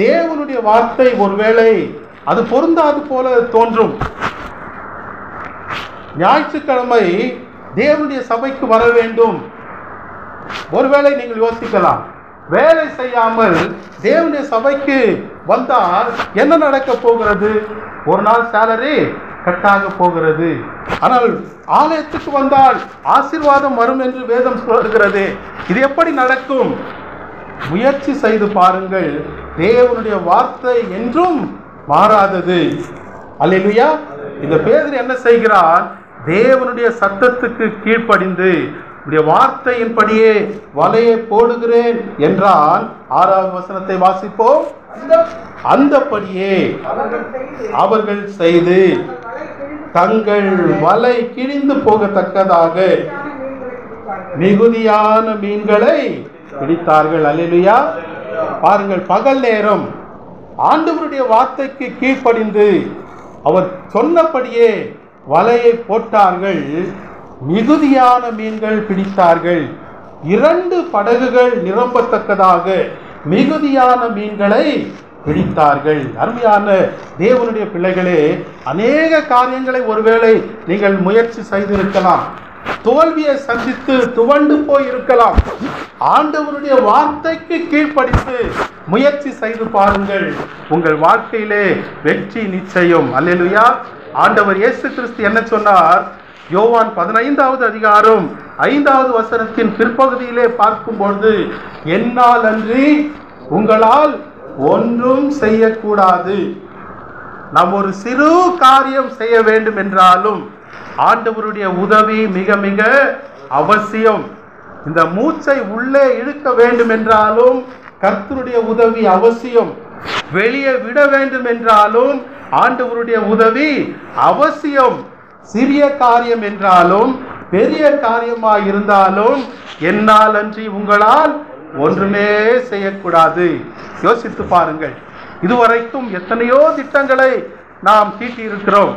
தேவனுடைய வார்த்தை ஒருவேளை அது பொருந்தாது போல தோன்றும். ஞாயிற்றுக்கிழமை தேவனுடைய சபைக்கு வர வேண்டும். ஒருவேளை நீங்கள் யோசிக்கலாம், வேலை செய்யாமல் தேவனுடைய சபைக்கு வந்தால் என்ன நடக்க போகிறது? ஒரு நாள் சேலரி கட்டாக போகிறது. ஆனால் ஆலயத்துக்கு வந்தால் ஆசீர்வாதம் வரும் என்று வேதம் சொல்கிறது. இது எப்படி நடக்கும்? முயற்சி செய்து பாருங்கள். தேவனுடைய வார்த்தை என்றும் மாறாதது. அல்லேலூயா. இந்த பேதுரு என்ன செய்கிறான்? தேவனுடைய சத்தத்துக்கு கீழ்ப்படிந்து உடைய வார்த்தையின்படியே வலையை போடுகிறேன் என்றான். 6வது வசனத்தை வாசிப்போம். அந்தபடியே அவர்கள் செய்து தங்கள் வலை கிழிந்து போகத்தக்கதாக மிகுதியான மீன்களை பிடித்தார்கள். அல்லேலூயா. பாருங்கள், பகல் நேரம் ஆண்டவருடைய வார்த்தைக்கு கீழ்ப்படிந்து அவர் சொன்னபடியே வலையை போட்டார்கள். மிகுதியான மீன்கள் பிடித்தார்கள். 2 படகுகள் நிரம்பத்தக்கதாக மிகுதியான மீன்களை பிடித்தார்கள். அருமையான தேவனுடைய பிள்ளைகளே, அநேக காரியங்களை ஒருவேளை நீங்கள் முயற்சி செய்திருக்கலாம். தோல்வியை சந்தித்து துவண்டு போய் இருக்கலாம். ஆண்டவருடைய வார்த்தைக்கு கீழ்ப்படித்து முயற்சி செய்து பாருங்கள். உங்கள் வாழ்க்கையிலே வெற்றி நிச்சயம். அல்லேலூயா. ஆண்டவர் இயேசு கிறிஸ்து என்ன சொன்னார்? யோவான் 15வது அதிகாரம் 5வது வசனத்தின் பிற்பகுதியிலே பார்க்கும்பொழுது, என்னால் அன்றி உங்களால் ஒன்றும் செய்யக்கூடாது. நாம் ஒரு சிறு காரியம் செய்ய வேண்டும் என்றாலும் ஆண்டவருடைய உதவி மிக மிக அவசியம். இந்த மூச்சை உள்ளே இழுக்க வேண்டும் என்றாலும் கர்த்தருடைய உதவி அவசியம். வெளியே விட வேண்டும் என்றாலும் ஆண்டவருடைய உதவி அவசியம். சிறிய காரியம் என்றாலும் பெரிய காரியமாக இருந்தாலும் என்னால் அன்றி உங்களால் ஒன்றுமே செய்யக்கூடாது. யோசித்து பாருங்கள். இதுவரைக்கும் எத்தனையோ திட்டங்களை நாம் தீட்டியிருக்கிறோம்,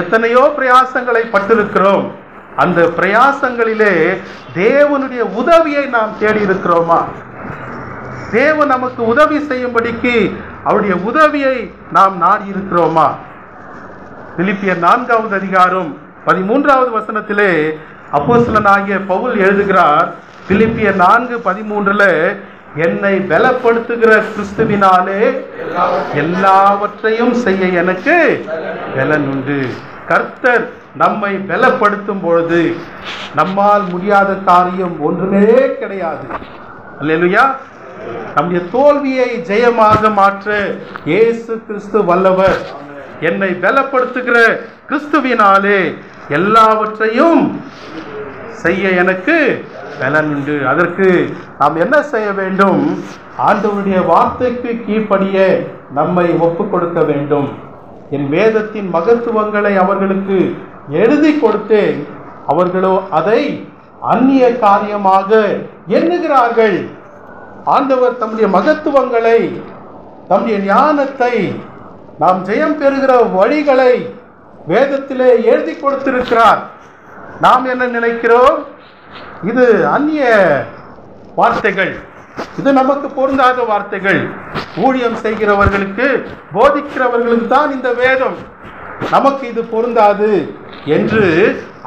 எத்தனையோ பிரயாசங்களை பட்டிருக்கிறோம். அந்த பிரயாசங்களிலே தேவனுடைய உதவியை நாம் தேடி இருக்கிறோமா? தேவன் நமக்கு உதவி செய்யும்படிக்கு அவருடைய உதவியை நாம் நாடி இருக்கிறோமா? பிலிப்பியர் 4வது அதிகாரம் 13வது வசனத்திலே அப்போஸ்தலனாகிய பவுல் எழுதுகிறார். பிலிப்பியர் 4:13, என்னை பலப்படுத்துகிற கிறிஸ்துவினாலே எல்லாவற்றையும் செய்ய எனக்கு பலன் உண்டு. கர்த்தர் நம்மை பலப்படுத்தும் பொழுது நம்மால் முடியாத காரியம் ஒன்றுமே கிடையாது. அல்லேலூயா. நம்முடைய தோல்வியை ஜெயமாக மாற்ற இயேசு கிறிஸ்து வல்லவர். என்னை பலப்படுத்துகிற கிறிஸ்துவினாலே எல்லாவற்றையும் செய்ய எனக்கு பலன் உண்டு. அதற்கு நாம் என்ன செய்ய வேண்டும்? ஆண்டவருடைய வார்த்தைக்கு கீழ்ப்படிய நம்மை ஒப்பு கொடுக்க வேண்டும். என் வேதத்தின் மகத்துவங்களை அவர்களுக்கு எழுதி கொடுத்தேன், அவர்களோ அதை அந்நிய காரியமாக எண்ணுகிறார்கள். ஆண்டவர் தம்முடைய மகத்துவங்களை, தம்முடைய ஞானத்தை, நாம் ஜெயம் பெறுகிற வழிகளை வேதத்திலே எழுதி கொடுத்திருக்கிறார். நாம் என்ன நினைக்கிறோம்? இது அந்நிய வார்த்தைகள், இது நமக்கு பொருந்தாத வார்த்தைகள். ஊழியம் செய்கிறவர்களுக்கு, போதிக்கிறவர்களுக்கு தான் இந்த வேதம், நமக்கு இது பொருந்தாது என்று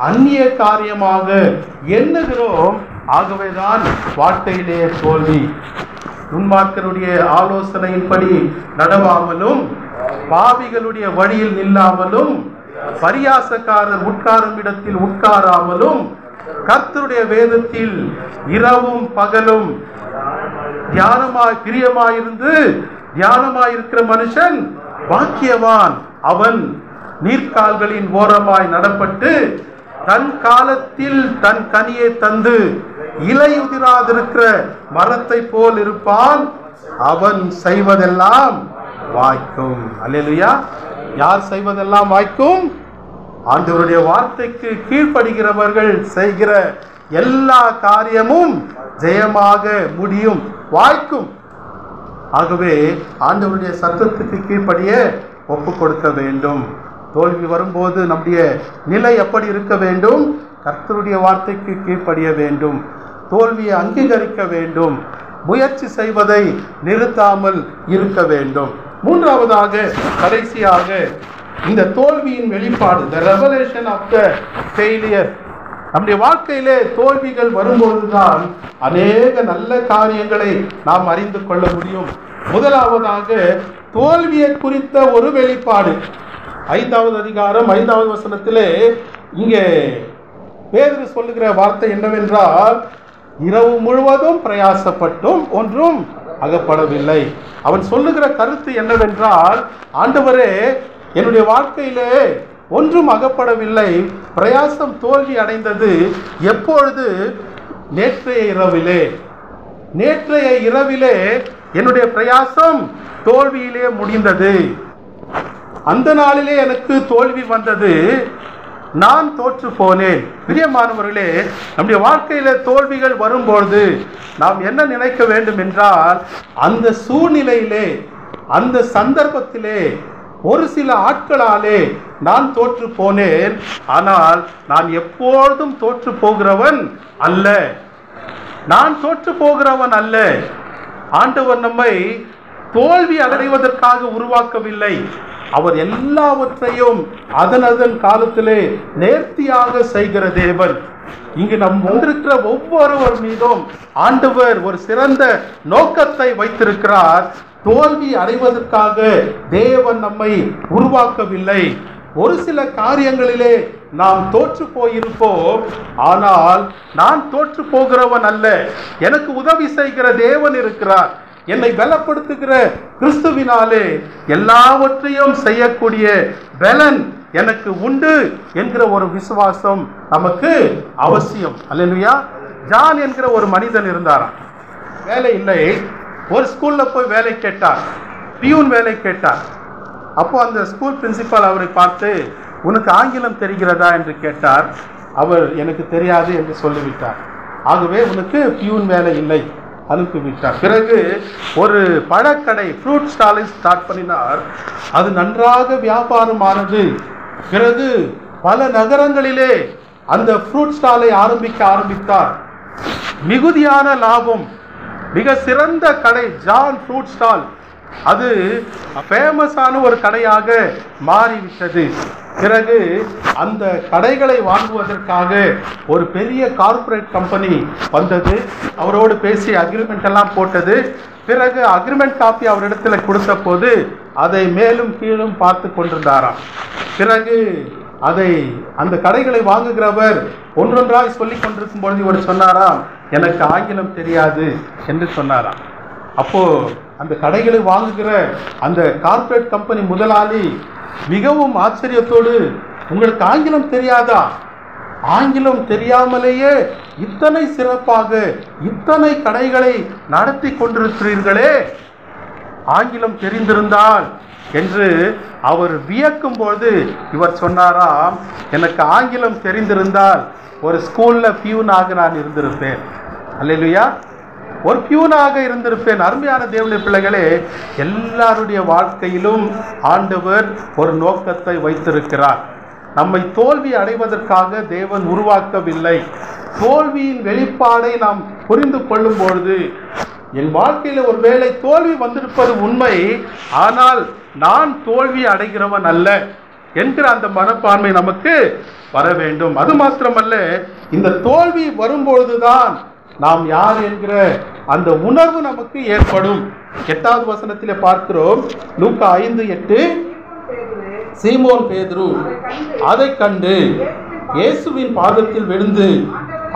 அந்நிய காரியமாக எண்ணுகிறோம். ஆகவேதான் வாழ்க்கையிலே தோல்வி. துன்மார்க்கருடைய ஆலோசனையின்படி நடவாமலும், பாவிகளுடைய வழியில் நில்லாமலும், பரியாசக்காரர் உட்காரும் இடத்தில் உட்காராமலும், கர்த்தருடைய வேதத்தில் இரவும் பகலும் பிரியமாயிருந்து தியானமாயிருக்கிற மனுஷன் பாக்கியவான். அவன் நீர்க்கால்களின் ஓரமாய் நடப்பட்டு தன் காலத்தில் தன் கனியை தந்து இலையுதிராதிருக்கிற மரத்தை போல் இருப்பான். அவன் செய்வதெல்லாம் வாய்க்கும். அல்லேலூயா. யார் செய்வதெல்லாம் வாய்க்கும்? ஆண்டவருடைய வார்த்தைக்கு கீழ்ப்படுகிறவர்கள் செய்கிற எல்லா காரியமும் ஜெயமாக முடியும், வாய்க்கும். ஆகவே ஆண்டவருடைய சத்தத்துக்கு கீழ்ப்படிய ஒப்பு கொடுக்க வேண்டும். தோல்வி வரும்போது நம்முடைய நிலை எப்படி இருக்க வேண்டும்? கர்த்தருடைய வார்த்தைக்கு கீழ்ப்படிய வேண்டும். தோல்வியை அங்கீகரிக்க வேண்டும். முயற்சி செய்வதை நிறுத்தாமல் இருக்க வேண்டும். மூன்றாவதாக, கடைசியாக, இந்த தோல்வியின் வெளிப்பாடு, the revelation of the failure, நம்முடைய வாழ்க்கையிலே தோல்விகள் வரும்பொழுதுதான் அநேக நல்ல காரியங்களை நாம் அறிந்து கொள்ள முடியும். முதலாவதாக தோல்வியை குறித்த ஒரு வெளிப்பாடு 5வது அதிகாரம் 5வது வசனத்திலே இங்கே பேதுரு சொல்லுகிற வார்த்தை என்னவென்றால், இரவு முழுவதும் பிரயாசப்பட்டும் ஒன்றும் அகப்படவில்லை. அவன் சொல்லுகிற கருத்து என்னவென்றால், ஆண்டவரே, என்னுடைய வாழ்க்கையிலே ஒன்றும் அகப்படவில்லை, பிரயாசம் தோல்வி அடைந்தது எப்பொழுது? நேற்றைய இரவிலே என்னுடைய பிரயாசம் தோல்வியிலே முடிந்தது. அந்த நாளிலே எனக்கு தோல்வி வந்தது, நான் தோற்று போனேன். பிரியமானவர்களே, நம்முடைய வாழ்க்கையில தோல்விகள் வரும்பொழுது நாம் என்ன நினைக்க வேண்டும் என்றால், அந்த சூழ்நிலையிலே, அந்த சந்தர்ப்பத்திலே ஒரு சில ஆட்களாலே நான் தோற்று போனேன், ஆனால் நான் எப்பொழுதும் தோற்று போகிறவன் அல்ல. நான் தோற்று போகிறவன் அல்ல. ஆண்டவர் நம்மை தோல்வி அடைவதற்காக உருவாக்கவில்லை. அவர் எல்லாவற்றையும் அதன் காலத்திலே நேர்த்தியாக செய்கிற தேவன். இங்கு நம் வந்திருக்கிற ஒவ்வொருவர் மீதும் ஆண்டவர் ஒரு சிறந்த நோக்கத்தை வைத்திருக்கிறார். தோல்வி அடைவதற்காக தேவன் நம்மை உருவாக்கவில்லை. ஒரு சில காரியங்களிலே நாம் தோற்று போயிருப்போம், ஆனால் நான் தோற்று போகிறவன் அல்ல. எனக்கு உதவி செய்கிற தேவன் இருக்கிறார். என்னை பலப்படுத்துகிற கிறிஸ்துவினாலே எல்லாவற்றையும் செய்யக்கூடிய பலன் எனக்கு உண்டு என்கிற ஒரு விசுவாசம் நமக்கு அவசியம். அல்லேலூயா. ஜான் என்கிற ஒரு மனிதன் இருந்தாராம். வேலை இல்லை. ஒரு ஸ்கூல்ல போய் வேலை கேட்டார், பியூன் வேலை கேட்டார். அப்போ அந்த ஸ்கூல் பிரின்சிபால் அவரை பார்த்து, உனக்கு ஆங்கிலம் தெரிகிறதா என்று கேட்டார். அவர் எனக்கு தெரியாது என்று சொல்லிவிட்டார். ஆகவே உனக்கு பியூன் வேலை இல்லை, அனுப்பிவிட்டார். பிறகு ஒரு பழக்கடை, ஃப்ரூட் ஸ்டாலை ஸ்டார்ட் பண்ணினார். அது நன்றாக வியாபாரமானது. பிறகு பல நகரங்களிலே அந்த ஃப்ரூட் ஸ்டாலை ஆரம்பித்தார். மிகுதியான லாபம். மிக சிறந்த கடை ஜான் ஃப்ரூட் ஸ்டால். அது ஃபேமஸான ஒரு கடையாக மாறிவிட்டது. பிறகு அந்த கடைகளை வாங்குவதற்காக ஒரு பெரிய கார்ப்பரேட் கம்பெனி வந்தது. அவரோடு பேசி அக்ரிமெண்ட் எல்லாம் போட்டது. பிறகு அக்ரிமெண்ட் காப்பி அவரிடத்தில் கொடுத்த போது அதை மேலும் கீழும் பார்த்து கொண்டிருந்தாராம். பிறகு அந்த கடைகளை வாங்குகிறவர் ஒன்றொன்றாய் சொல்லி கொண்டிருக்கும் பொழுது இவர் சொன்னாராம், எனக்கு ஆங்கிலம் தெரியாது என்று சொன்னாராம். அப்போ அந்த கடைகளை வாங்குகிற அந்த கார்ப்பரேட் கம்பெனி முதலாளி மிகவும் ஆச்சரியத்தோடு, உங்களுக்கு ஆங்கிலம் தெரியாதா? ஆங்கிலம் தெரியாமலேயே இத்தனை சிறப்பாக இத்தனை கடைகளை நடத்தி கொண்டிருக்கிறீர்களே, ஆங்கிலம் தெரிந்திருந்தால் என்று அவர் வியக்கும் போது இவர் சொன்னாராம், எனக்கு ஆங்கிலம் தெரிந்திருந்தால் ஒரு ஸ்கூல்ல பியூனாக நான் இருந்திருப்பேன். அல்லேலூயா. ஒரு பியூனாக இருந்திருப்பேன். அருமையான தேவனுடைய பிள்ளைகளே, எல்லாருடைய வாழ்க்கையிலும் ஆண்டவர் ஒரு நோக்கத்தை வைத்திருக்கிறார். நம்மை தோல்வி அடைவதற்காக தேவன் உருவாக்கவில்லை. தோல்வியின் வெளிப்பாடை நாம் புரிந்து கொள்ளும் பொழுது, என் வாழ்க்கையில் ஒருவேளை தோல்வி வந்திருப்பது உண்மை, ஆனால் நான் தோல்வி அடைகிறவன் அல்ல என்கிற அந்த மனப்பான்மை நமக்கு வர வேண்டும். அது மாத்திரமல்ல, இந்த தோல்வி வரும்பொழுதுதான் நாம் யார் என்கிற அந்த உணர்வு நமக்கு ஏற்படும். 8வது வசனத்திலே பார்க்கிறோம், லூக்கா 5:8, சீமோன் பேதுரு அதை கண்டு இயேசுவின் பாதத்தில் விழுந்து,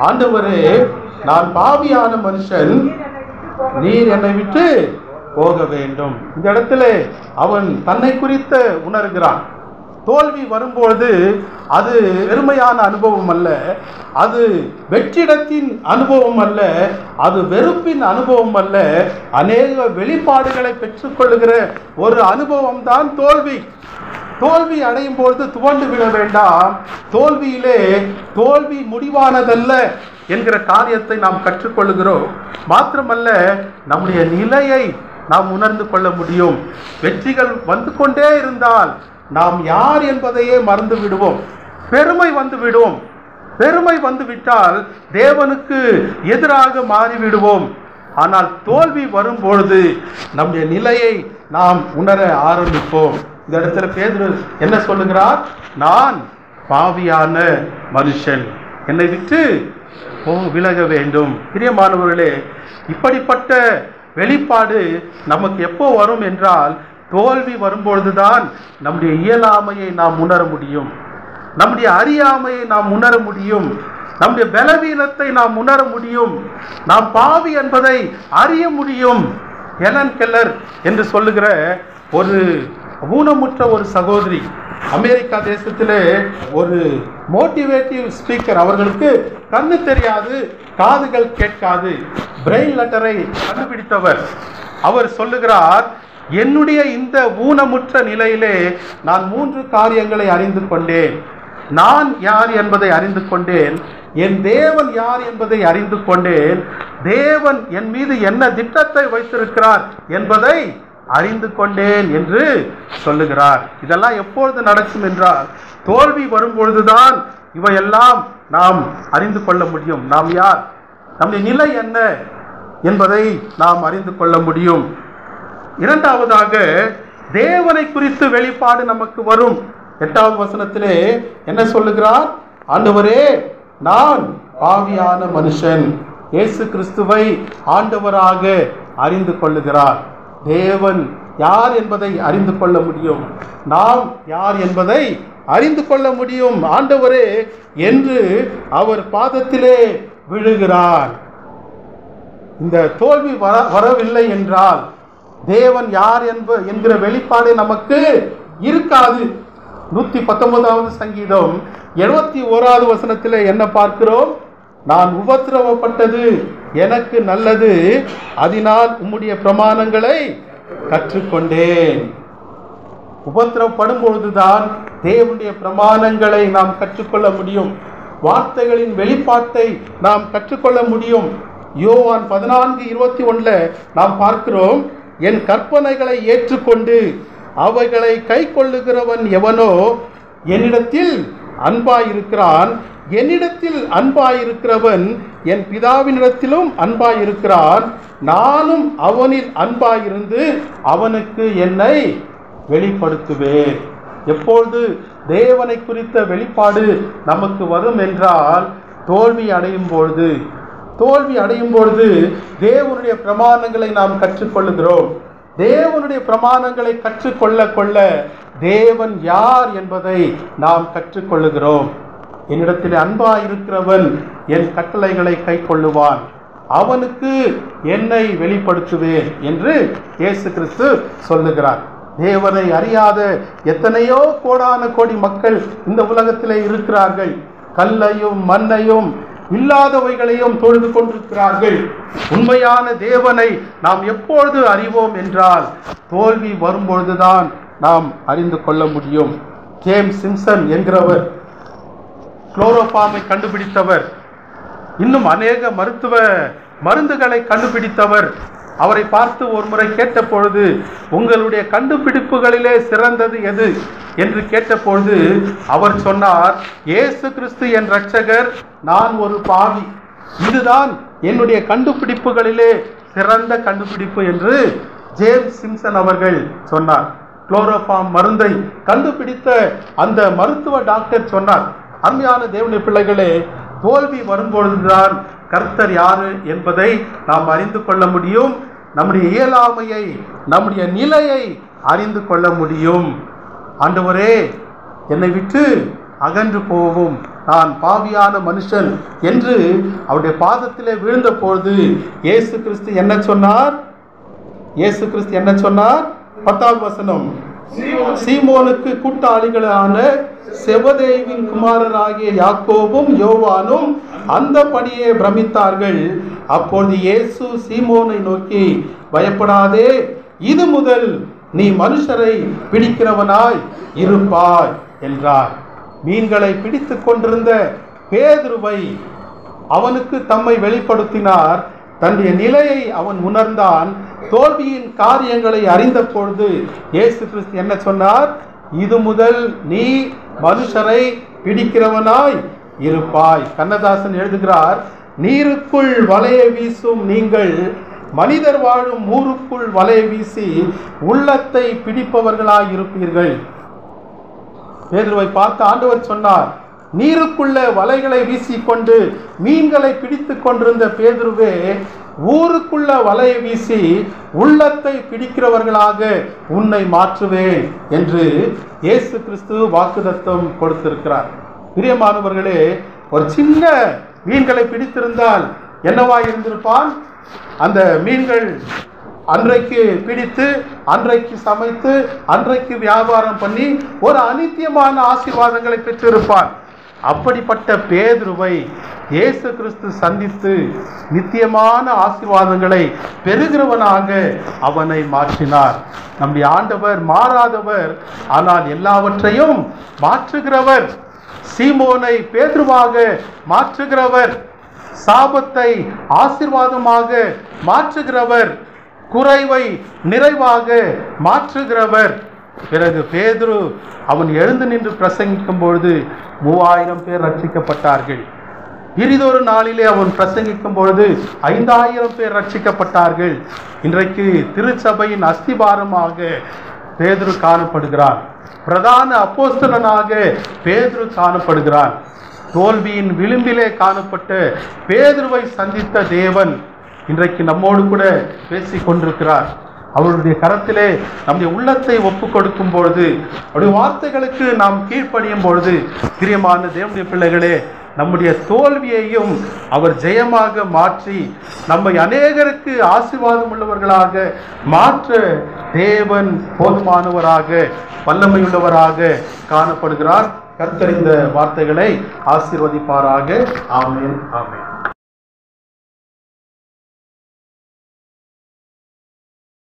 ஆண்டவரே, நான் பாவியான மனுஷன், நீர் என்னை விட்டு போக வேண்டும். இந்த இடத்துல அவன் தன்னை குறித்து உணர்கிறான். தோல்வி வரும்பொழுது அது வெறுமையான அனுபவம் அல்ல, அது வெற்றிடத்தின் அனுபவம் அல்ல, அது வெறுப்பின் அனுபவம் அல்ல, அநேக வெளிப்பாடுகளை பெற்றுக்கொள்ளுகிற ஒரு அனுபவம் தான் தோல்வி. தோல்வி அடையும் பொழுது துவண்டு விட வேண்டாம். தோல்வியிலே தோல்வி முடிவானதல்ல என்கிற காரியத்தை நாம் கற்றுக்கொள்ளுகிறோம். மாத்திரமல்ல, நம்முடைய நிலையை நாம் உணர்ந்து கொள்ள முடியும். வெற்றிகள் வந்து கொண்டே இருந்தால் நாம் யார் என்பதையே மறந்து விடுவோம். பெருமை வந்துவிடும். பெருமை வந்துவிட்டால் தேவனுக்கு எதிராக மாறிவிடுவோம். ஆனால் தோல்வி வரும்பொழுது நம்முடைய நிலையை நாம் உணர ஆரம்பிப்போம். இந்த இடத்துல பேதுரு என்ன சொல்லுகிறார்? நான் பாவியான மனுஷன், என்னை விட்டு விலக வேண்டும். பிரியமானவர்களே, இப்படிப்பட்ட வெளிப்பாடு நமக்கு எப்போ வரும் என்றால், தோல்வி வரும்பொழுதுதான் நம்முடைய இயலாமையை நாம் உணர முடியும், நம்முடைய அறியாமையை நாம் உணர முடியும், நம்முடைய பலவீனத்தை நாம் உணர முடியும், நாம் பாவி என்பதை அறிய முடியும். ஹெலன் கெல்லர் என்று சொல்லுகிற ஒரு ஊனமுற்ற ஒரு சகோதரி, அமெரிக்கா தேசத்திலே ஒரு மோட்டிவேட்டிவ் ஸ்பீக்கர். அவர்களுக்கு கண்ணு தெரியாது, காதுகள் கேட்காது, பிரெயின் லெட்டரை கண்டுபிடித்தவர். அவர் சொல்லுகிறார், என்னுடைய இந்த ஊனமுற்ற நிலையிலே நான் 3 காரியங்களை அறிந்து கொண்டேன். நான் யார் என்பதை அறிந்து கொண்டேன், என் தேவன் யார் என்பதை அறிந்து கொண்டேன், தேவன் என் மீது என்ன திட்டத்தை வைத்திருக்கிறார் என்பதை அறிந்து கொண்டேன் என்று சொல்லுகிறார். இதெல்லாம் எப்பொழுது நடக்கும் என்றால், தோல்வி வரும்பொழுதுதான் இவையெல்லாம் நாம் அறிந்து கொள்ள முடியும். நாம் யார், நம்முடைய நிலை என்ன என்பதை நாம் அறிந்து கொள்ள முடியும். இரண்டாவதாக, தேவனை குறித்து வெளிப்பாடு நமக்கு வரும். 8வது வசனத்திலே என்ன சொல்லுகிறார்? ஆண்டவரே, நான் பாவியான மனுஷன். இயேசு கிறிஸ்துவை ஆண்டவராக அறிந்து கொள்ளுகிறார். தேவன் யார் என்பதை அறிந்து கொள்ள முடியும், நாம் யார் என்பதை அறிந்து கொள்ள முடியும். ஆண்டவரே என்று அவர் பாதத்திலே விழுகிறார். இந்த தோல்வி வரவில்லை என்றால் தேவன் யார் என்கிற வெளிப்பாடு நமக்கு இருக்காது. 119வது சங்கீதம் 71வது வசனத்தில் என்ன பார்க்கிறோம்? நான் உபத்திரவப்பட்டது எனக்கு நல்லது, அதனால் உம்முடைய பிரமாணங்களை கற்றுக்கொண்டேன். உபத்திரவப்படும் பொழுதுதான் தேவனுடைய பிரமாணங்களை நாம் கற்றுக்கொள்ள முடியும், வார்த்தைகளின் வெளிப்பாட்டை நாம் கற்றுக்கொள்ள முடியும். யோவான் 14:21 நாம் பார்க்கிறோம், என் கற்பனைகளை ஏற்றுக்கொண்டு அவைகளை கை கொள்ளுகிறவன் எவனோ என்னிடத்தில் அன்பாயிருக்கிறான், என்னிடத்தில் அன்பாயிருக்கிறவன் என் பிதாவினிடத்திலும் அன்பாயிருக்கிறான், நானும் அவனில் அன்பாயிருந்து அவனுக்கு என்னை வெளிப்படுத்துவேன். எப்பொழுது தேவனை குறித்த வெளிப்பாடு நமக்கு வரும் என்றால், தோல்வி அடையும் பொழுது தேவனுடைய பிரமாணங்களை நாம் கற்றுக்கொள்ளுகிறோம். தேவனுடைய பிரமாணங்களை கற்றுக்கொள்ள தேவன் யார் என்பதை நாம் கற்றுக்கொள்ளுகிறோம். என்னிடத்தில் அன்பாயிருக்கிறவன் என் கட்டளைகளை கை கொள்ளுவான், அவனுக்கு என்னை வெளிப்படுத்துவேன் என்று இயேசு கிறிஸ்து சொல்லுகிறார். தேவனை அறியாத எத்தனையோ கோடான கோடி மக்கள் இந்த உலகத்திலே இருக்கிறார்கள். கல்லையும் மண்ணையும் இல்லாதவைகளையும் தொழுது கொண்டிருக்கிறார்கள். உண்மையான தேவனை நாம் எப்பொழுது அறிவோம் என்றால், தோல்வி வரும்பொழுதுதான் நாம் அறிந்து கொள்ள முடியும். ஜேம்ஸ் சிம்சன் என்கிறவர் குளோரோஃபார்மை கண்டுபிடித்தவர், இன்னும் அநேக மருத்துவ மருந்துகளை கண்டுபிடித்தவர். அவரை பார்த்து ஒரு முறை கேட்டபொழுது, உங்களுடைய கண்டுபிடிப்புகளிலே சிறந்தது எது என்று கேட்டபொழுது அவர் சொன்னார், இயேசு கிறிஸ்து என் இரட்சகர், நான் ஒரு பாவி, இதுதான் என்னுடைய கண்டுபிடிப்புகளிலே சிறந்த கண்டுபிடிப்பு என்று ஜேம்ஸ் சிம்சன் அவர்கள் சொன்னார். குளோரோஃபார்ம் மருந்தை கண்டுபிடித்த அந்த மருத்துவ டாக்டர் சொன்னார். அருமையான தேவனுடைய பிள்ளைகளே, தோல்வி வரும்பொழுதுதான் கர்த்தர் யாரு என்பதை நாம் அறிந்து கொள்ள முடியும். நம்முடைய இயலாமையை, நம்முடைய நிலையை அறிந்து கொள்ள முடியும். ஆண்டவரே, என்னை விட்டு அகன்று போவும், நான் பாவியான மனுஷன் என்று அவருடைய பாதத்திலே விழுந்த பொழுது இயேசு கிறிஸ்து என்ன சொன்னார்? 10வது வசனம், சீமோனுக்கு கூட்டாளிகளான செபதேயுவின் குமாரராகிய யாக்கோபும் யோவானும் அந்தபடியே பிரமித்தார்கள். அப்பொழுது இயேசு சீமோனை நோக்கி, பயப்படாதே, இது முதல் நீ மனுஷரை பிடிக்கிறவனாய் இருப்பாய் என்றார். மீன்களை பிடித்து கொண்டிருந்த பேதுருவை அவனுக்கு தம்மை வெளிப்படுத்தினார். தன்னுடைய நிலையை அவன் உணர்ந்தான். தோல்வியின் காரியங்களை அறிந்த பொழுது இயேசு கிறிஸ்து என்ன சொன்னார்? இது முதல் நீ மனுஷரை பிடிக்கிறவனாய் இருப்பாய். கண்ணதாசன் எழுதுகிறார், நீருக்குள் வலையை வீசும் நீங்கள் மனிதர் வாழும் ஊருக்குள் வலையை வீசி உள்ளத்தை பிடிப்பவர்களாய் இருப்பீர்கள். பேதுருவை பார்த்து ஆண்டவர் சொன்னார், நீருக்குள்ள வலைகளை வீசிக்கொண்டு மீன்களை பிடித்து கொண்டிருந்த பேதுருவே ஊருக்குள்ள வலையை வீசி உள்ளத்தை பிடிக்கிறவர்களாக உன்னை மாற்றுவேன் என்று இயேசு கிறிஸ்து வாக்குத்தத்தம் கொடுத்திருக்கிறார். பிரியமானவர்களே, ஒரு சின்ன மீன்களை பிடித்திருந்தால் என்னவா இருந்திருப்பான்? அந்த மீன்கள் அன்றைக்கு பிடித்து, அன்றைக்கு சமைத்து, அன்றைக்கு வியாபாரம் பண்ணி ஒரு அநித்தியமான ஆசீர்வாதங்களை பெற்றிருப்பான். அப்படிப்பட்ட பேதுருவை இயேசு கிறிஸ்து சந்தித்து நித்தியமான ஆசீர்வாதங்களை பெறுகிறவனாக அவனை மாற்றினார். நம்முடைய ஆண்டவர் மாறாதவர், ஆனால் எல்லாவற்றையும் மாற்றுகிறவர். சீமோனை பேதுருவாக மாற்றுகிறவர், சாபத்தை ஆசீர்வாதமாக மாற்றுகிறவர், குறைவை நிறைவாக மாற்றுகிறவர். பிறகு பேதுரு அவன் எழுந்து நின்று பிரசங்கிக்கும் பொழுது 3000 பேர் ரட்சிக்கப்பட்டார்கள். பிறிதொரு நாளிலே அவன் பிரசங்கிக்கும் பொழுது 5000 பேர் ரட்சிக்கப்பட்டார்கள். இன்றைக்கு திருச்சபையின் அஸ்திபாரமாக பேதுரு காணப்படுகிறான். பிரதான அப்போஸ்தலனாக பேதுரு காணப்படுகிறான். தோல்வியின் விளிம்பிலே காணப்பட்ட பேதுருவை சந்தித்த தேவன் இன்றைக்கு நம்மோடு கூட பேசிக் கொண்டிருக்கிறார். அவருடைய கரத்திலே நம்முடைய உள்ளத்தை ஒப்பு கொடுக்கும் பொழுது, அவருடைய வார்த்தைகளுக்கு நாம் கீழ்ப்படியும் பொழுது, பிரியமான தேவனுடைய பிள்ளைகளே, நம்முடைய தோல்வியையும் அவர் ஜெயமாக மாற்றி நம்மை அநேகருக்கு ஆசீர்வாதம் உள்ளவர்களாக மாற்ற தேவன் போதுமானவராக வல்லமையுள்ளவராக காணப்படுகிறார். கர்த்தர் இந்த வார்த்தைகளை ஆசீர்வதிப்பாராக. ஆமென், ஆமென்.